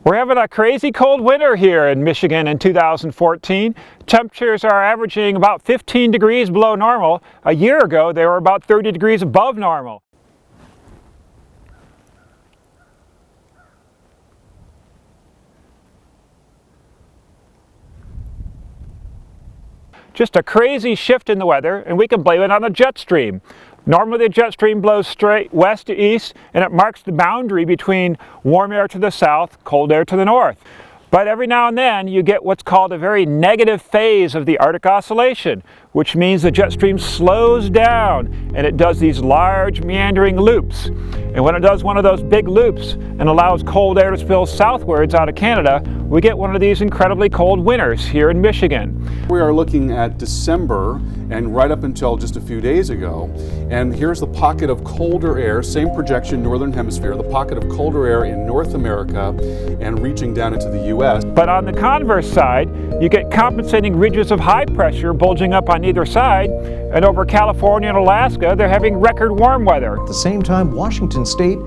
We're having a crazy cold winter here in Michigan in 2014. Temperatures are averaging about 15 degrees below normal. A year ago, they were about 30 degrees above normal. Just a crazy shift in the weather, and we can blame it on the jet stream. Normally the jet stream blows straight west to east, and it marks the boundary between warm air to the south, cold air to the north. But every now and then you get what's called a very negative phase of the Arctic Oscillation, which means the jet stream slows down and it does these large meandering loops. And when it does one of those big loops and allows cold air to spill southwards out of Canada, we get one of these incredibly cold winters here in Michigan. We are looking at December and right up until just a few days ago. And here's the pocket of colder air, same projection, northern hemisphere, the pocket of colder air in North America and reaching down into the U.S. But on the converse side, you get compensating ridges of high pressure bulging up on either side, and over California and Alaska, they're having record warm weather. At the same time, Washington State,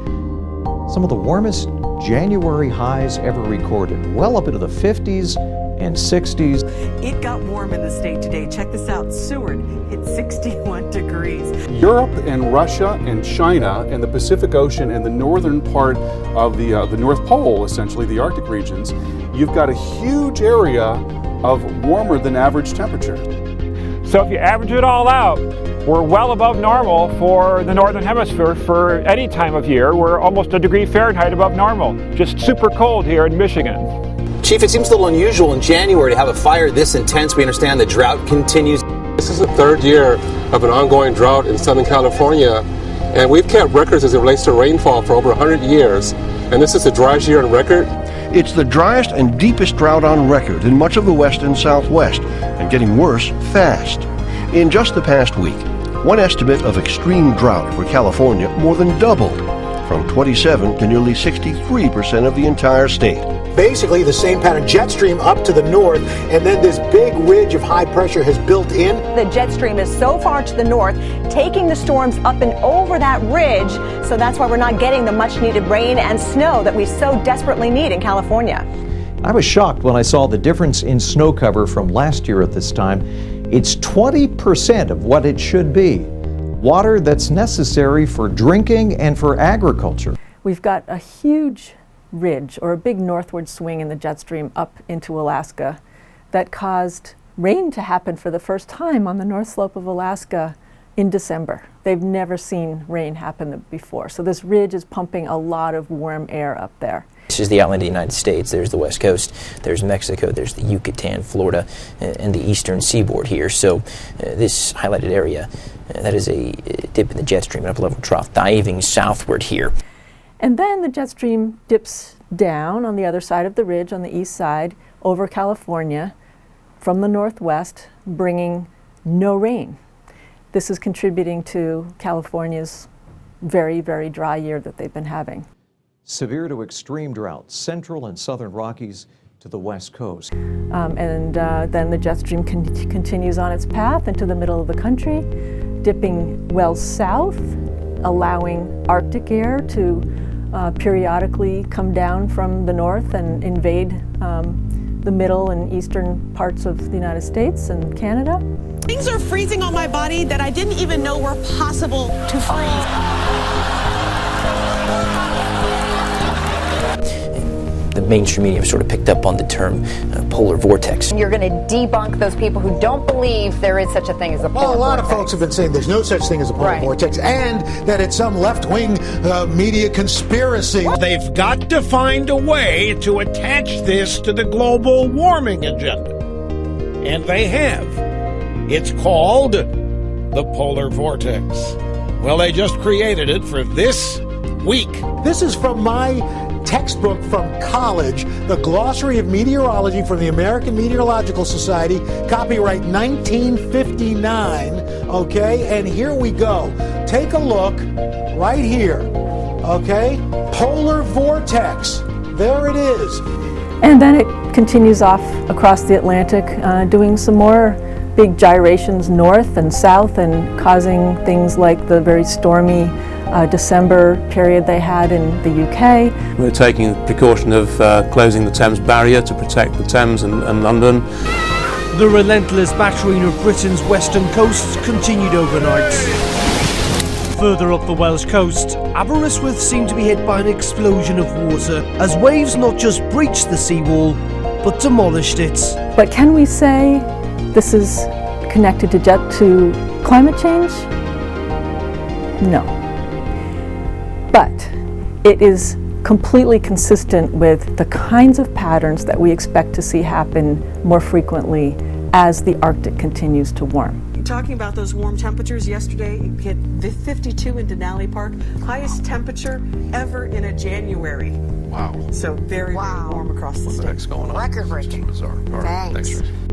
some of the warmest January highs ever recorded, well up into the 50s and 60s. It got warm in the state today. Check this out. Seward hit 61 degrees. Europe and Russia and China and the Pacific Ocean and the northern part of the North Pole, essentially the Arctic regions, you've got a huge area of warmer than average temperature. So if you average it all out, we're well above normal for the Northern Hemisphere for any time of year. We're almost a degree Fahrenheit above normal. Just super cold here in Michigan. Chief, it seems a little unusual in January to have a fire this intense. We understand the drought continues. This is the third year of an ongoing drought in Southern California, and we've kept records as it relates to rainfall for over 100 years, and this is the driest year on record. It's the driest and deepest drought on record in much of the west and southwest, and getting worse fast. In just the past week, one estimate of extreme drought for California more than doubled, from 27 to nearly 63% of the entire state. Basically the same pattern, jet stream up to the north, and then this big ridge of high pressure has built in. The jet stream is so far to the north, taking the storms up and over that ridge, so that's why we're not getting the much needed rain and snow that we so desperately need in California. I was shocked when I saw the difference in snow cover from last year at this time. It's 20% of what it should be. Water that's necessary for drinking and for agriculture. We've got a huge ridge, or a big northward swing in the jet stream up into Alaska that caused rain to happen for the first time on the north slope of Alaska in December. They've never seen rain happen before. So this ridge is pumping a lot of warm air up there. This is the outline of the United States. There's the West Coast, there's Mexico, there's the Yucatan, Florida, and the eastern seaboard here. So this highlighted area, that is a dip in the jet stream, an upper-level trough, diving southward here. And then the jet stream dips down on the other side of the ridge, on the east side, over California from the northwest, bringing no rain. This is contributing to California's very, very dry year that they've been having. Severe to extreme drought, central and southern Rockies to the west coast. Then the jet stream continues on its path into the middle of the country, dipping well south, allowing Arctic air to periodically come down from the north and invade the middle and eastern parts of the United States and Canada. Things are freezing on my body that I didn't even know were possible to freeze. The mainstream media sort of picked up on the term polar vortex. You're going to debunk those people who don't believe there is such a thing as a polar vortex. Well, a lot of folks have been saying there's no such thing as a polar vortex, and that it's some left-wing media conspiracy. They've got to find a way to attach this to the global warming agenda. And they have. It's called the polar vortex. Well, they just created it for this week. This is from my textbook from college, the Glossary of Meteorology from the American Meteorological Society, copyright 1959, okay? And here we go. Take a look right here, okay? Polar vortex, there it is. And then it continues off across the Atlantic, doing some more big gyrations north and south and causing things like the very stormy December period they had in the UK. We're taking the precaution of closing the Thames barrier to protect the Thames and London. The relentless battering of Britain's western coasts continued overnight. Further up the Welsh coast, Aberystwyth seemed to be hit by an explosion of water as waves not just breached the seawall, but demolished it. But can we say this is connected to climate change? No. But it is completely consistent with the kinds of patterns that we expect to see happen more frequently as the Arctic continues to warm. Talking about those warm temperatures, yesterday it hit 52 in Denali Park, highest temperature ever in a January. Wow. So very warm across the state. What's going on? Record breaking. Bizarre. All right. Thanks. Thanks, Tracy.